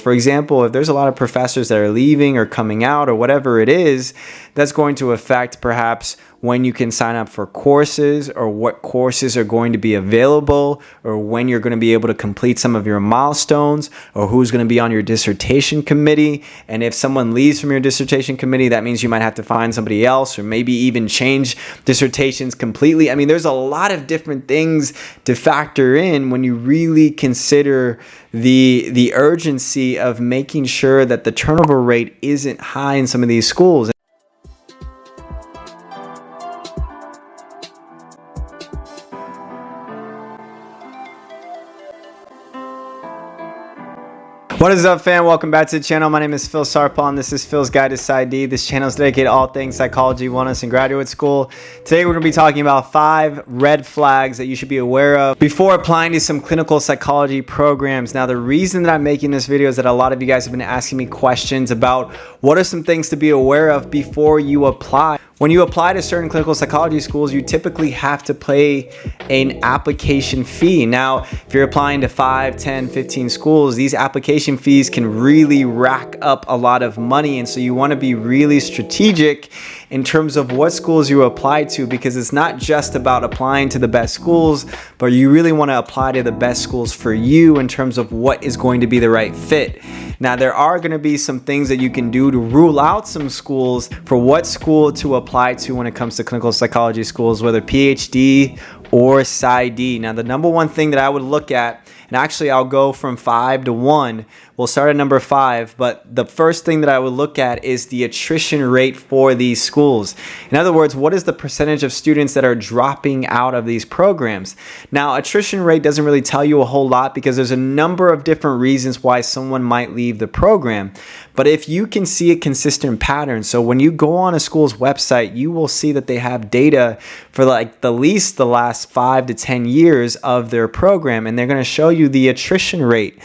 For example, if there's a lot of professors that are leaving or coming out or whatever it is, that's going to affect perhaps when you can sign up for courses, or what courses are going to be available, or when you're going to be able to complete some of your milestones, or who's going to be on your dissertation committee. And if someone leaves from your dissertation committee, that means you might have to find somebody else, or maybe even change dissertations completely. I mean, there's a lot of different things to factor in when you really consider the urgency of making sure that the turnover rate isn't high in some of these schools. What is up, fam? Welcome back to the channel. My name is Phil Sarpal, and this is Phil's Guide to PsyD. This channel is dedicated to all things psychology, wellness, and graduate school. Today we're going to be talking about 5 red flags that you should be aware of before applying to some clinical psychology programs. Now, the reason that I'm making this video is that a lot of you guys have been asking me questions about what are some things to be aware of before you apply. When you apply to certain clinical psychology schools, you typically have to pay an application fee. Now, if you're applying to 5, 10, 15 schools, these application fees can really rack up a lot of money. And so you want to be really strategic in terms of what schools you apply to, because it's not just about applying to the best schools, but you really want to apply to the best schools for you in terms of what is going to be the right fit. Now, there are going to be some things that you can do to rule out some schools for what school to apply to when it comes to clinical psychology schools, whether PhD or PsyD. Now, the number one thing that I would look at, and actually I'll go from 5 to 1. We'll start at number 5, but the first thing that I would look at is the attrition rate for these schools. In other words, what is the percentage of students that are dropping out of these programs? Now, attrition rate doesn't really tell you a whole lot because there's a number of different reasons why someone might leave the program. But if you can see a consistent pattern, so when you go on a school's website, you will see that they have data for like the least the last 5 to 10 years of their program, and they're going to show you the attrition rate.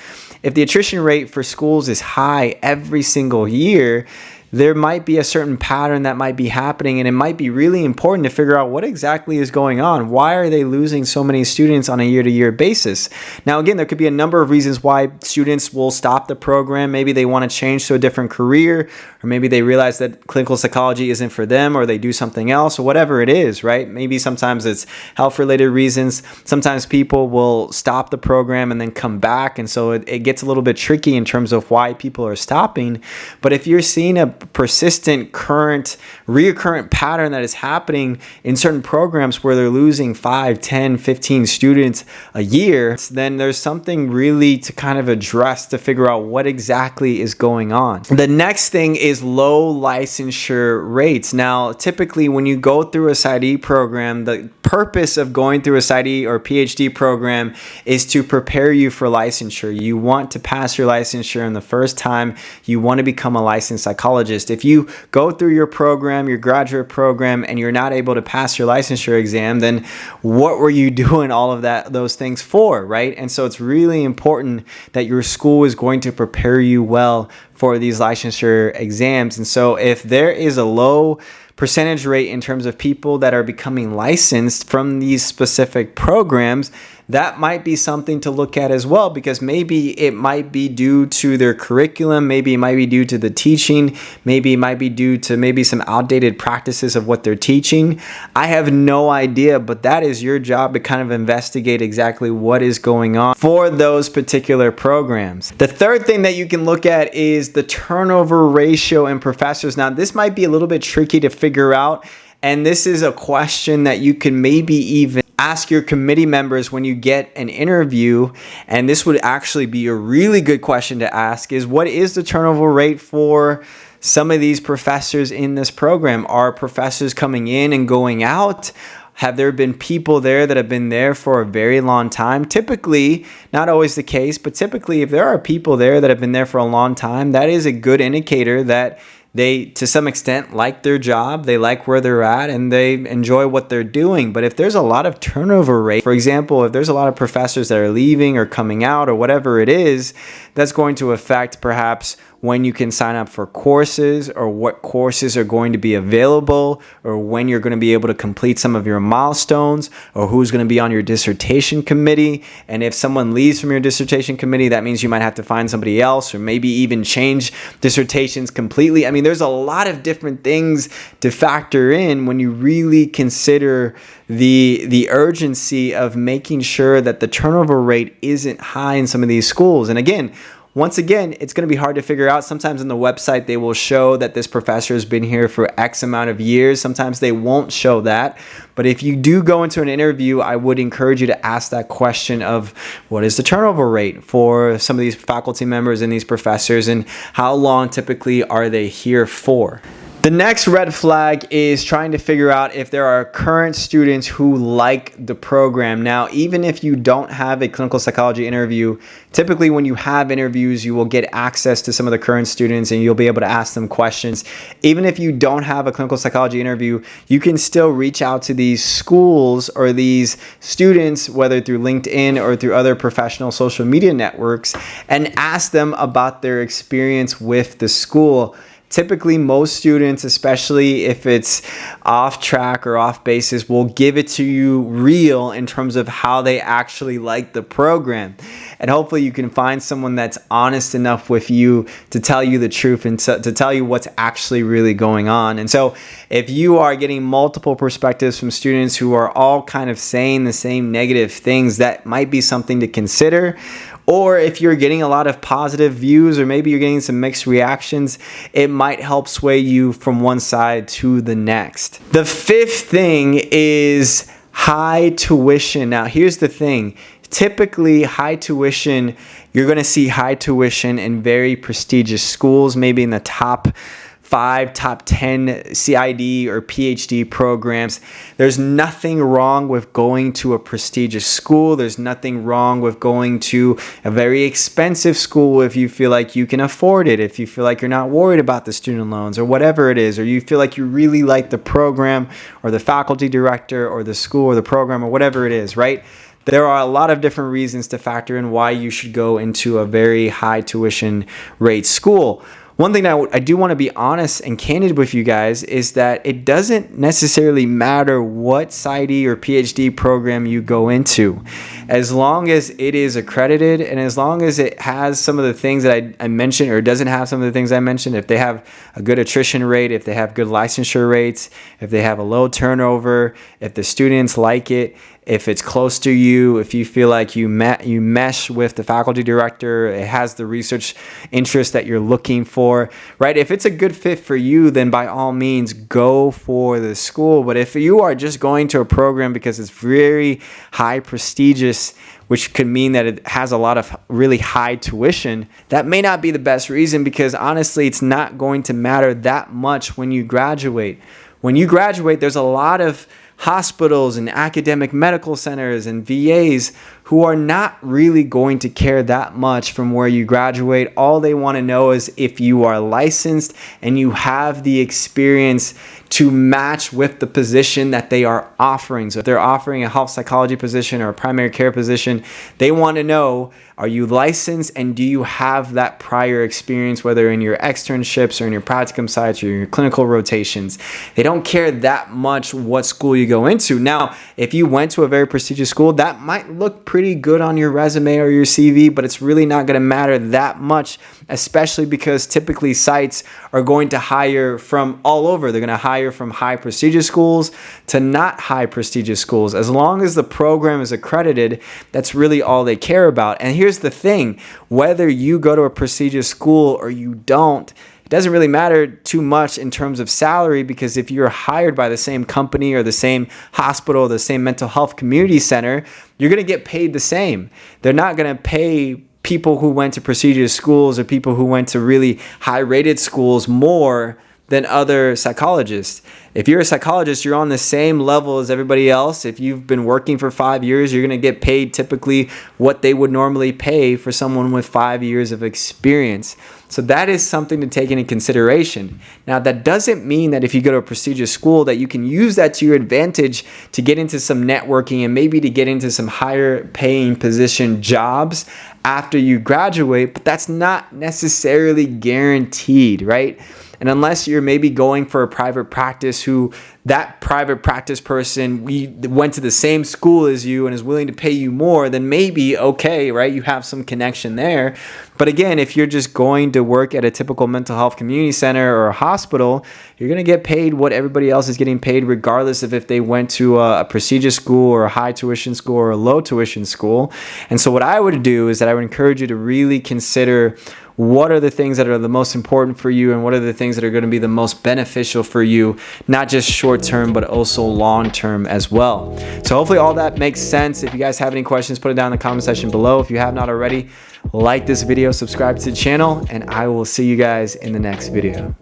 If the attrition rate for schools is high every single year, there might be a certain pattern that might be happening, and it might be really important to figure out what exactly is going on. Why are they losing so many students on a year-to-year basis? Now, again, there could be a number of reasons why students will stop the program. Maybe they want to change to a different career, or maybe they realize that clinical psychology isn't for them, or they do something else, or whatever it is, right? Maybe sometimes it's health-related reasons. Sometimes people will stop the program and then come back, and so it gets a little bit tricky in terms of why people are stopping. But if you're seeing a persistent, recurrent pattern that is happening in certain programs where they're losing 5, 10, 15 students a year, then there's something really to kind of address to figure out what exactly is going on. The next thing is low licensure rates. Now, typically when you go through a PsyD program, the purpose of going through a PsyD or PhD program is to prepare you for licensure. You want to pass your licensure, and the first time you want to become a licensed psychologist. If you go through your program, your graduate program, and you're not able to pass your licensure exam, then what were you doing all of those things for, right? And so it's really important that your school is going to prepare you well for these licensure exams. And so if there is a low percentage rate in terms of people that are becoming licensed from these specific programs, that might be something to look at as well, because maybe it might be due to their curriculum, maybe it might be due to the teaching, maybe it might be due to maybe some outdated practices of what they're teaching. I have no idea, but that is your job to kind of investigate exactly what is going on for those particular programs. The third thing that you can look at is the turnover ratio in professors. Now, this might be a little bit tricky to figure out, and this is a question that you can maybe even ask your committee members when you get an interview, and this would actually be a really good question to ask, is what is the turnover rate for some of these professors in this program? Are professors coming in and going out? Have there been people there that have been there for a very long time? Typically, not always the case, but typically if there are people there that have been there for a long time, that is a good indicator that they, to some extent, like their job, they like where they're at, and they enjoy what they're doing. But if there's a lot of turnover rate, for example, if there's a lot of professors that are leaving or coming out or whatever it is, that's going to affect perhaps when you can sign up for courses, or what courses are going to be available, or when you're going to be able to complete some of your milestones, or who's going to be on your dissertation committee. And if someone leaves from your dissertation committee, that means you might have to find somebody else, or maybe even change dissertations completely. I mean, there's a lot of different things to factor in when you really consider the urgency of making sure that the turnover rate isn't high in some of these schools. And again, once again, it's going to be hard to figure out. Sometimes on the website, they will show that this professor has been here for X amount of years. Sometimes they won't show that. But if you do go into an interview, I would encourage you to ask that question of what is the turnover rate for some of these faculty members and these professors, and how long typically are they here for? The next red flag is trying to figure out if there are current students who like the program. Now, even if you don't have a clinical psychology interview, typically when you have interviews, you will get access to some of the current students and you'll be able to ask them questions. Even if you don't have a clinical psychology interview, you can still reach out to these schools or these students, whether through LinkedIn or through other professional social media networks, and ask them about their experience with the school. Typically, most students, especially if it's off track or off basis, will give it to you real in terms of how they actually like the program. And hopefully you can find someone that's honest enough with you to tell you the truth and to tell you what's actually really going on. And so if you are getting multiple perspectives from students who are all kind of saying the same negative things, that might be something to consider. Or if you're getting a lot of positive views, or maybe you're getting some mixed reactions, it might help sway you from one side to the next. The fifth thing is high tuition. Now, here's the thing. Typically, high tuition, you're going to see high tuition in very prestigious schools, maybe in the top 5, top 10 CID or PhD programs. There's nothing wrong with going to a prestigious school. There's nothing wrong with going to a very expensive school if you feel like you can afford it, if you feel like you're not worried about the student loans or whatever it is, or you feel like you really like the program or the faculty director or the school or the program or whatever it is, right? There are a lot of different reasons to factor in why you should go into a very high tuition rate school. One thing that I do want to be honest and candid with you guys is that it doesn't necessarily matter what PsyD or PhD program you go into. As long as it is accredited and as long as it has some of the things that I mentioned, or doesn't have some of the things I mentioned, if they have a good attrition rate, if they have good licensure rates, if they have a low turnover, if the students like it, if it's close to you, if you feel like you mesh with the faculty director, it has the research interest that you're looking for, right? If it's a good fit for you, then by all means, go for the school. But if you are just going to a program because it's very high prestigious, which could mean that it has a lot of really high tuition, that may not be the best reason, because honestly, it's not going to matter that much when you graduate. When you graduate, there's a lot of hospitals and academic medical centers and VAs who are not really going to care that much from where you graduate. All they want to know is if you are licensed and you have the experience to match with the position that they are offering. So if they're offering a health psychology position or a primary care position, they want to know, are you licensed and do you have that prior experience, whether in your externships or in your practicum sites or your clinical rotations. They don't care that much what school you go into. Now, if you went to a very prestigious school, that might look pretty good on your resume or your CV, but it's really not going to matter that much, especially because typically sites are going to hire from all over. They're going to hire from high prestigious schools to not high prestigious schools. As long as the program is accredited, that's really all they care about. And here's the thing, whether you go to a prestigious school or you don't, it doesn't really matter too much in terms of salary, because if you're hired by the same company or the same hospital or the same mental health community center, you're going to get paid the same. They're not going to pay people who went to prestigious schools or people who went to really high-rated schools more than other psychologists. If you're a psychologist, you're on the same level as everybody else. If you've been working for 5 years, you're going to get paid typically what they would normally pay for someone with 5 years of experience. So that is something to take into consideration. Now, that doesn't mean that if you go to a prestigious school that you can use that to your advantage to get into some networking and maybe to get into some higher paying position jobs after you graduate, but that's not necessarily guaranteed, right? And unless you're maybe going for a private practice who that private practice person went to the same school as you and is willing to pay you more, then maybe, okay, right? You have some connection there. But again, if you're just going to work at a typical mental health community center or a hospital, you're going to get paid what everybody else is getting paid, regardless of if they went to a prestigious school or a high tuition school or a low tuition school. And so what I would do is that I would encourage you to really consider what are the things that are the most important for you and what are the things that are going to be the most beneficial for you, not just short term, but also long term as well. So hopefully all that makes sense. If you guys have any questions, put it down in the comment section below. If you have not already, like this video, subscribe to the channel, and I will see you guys in the next video.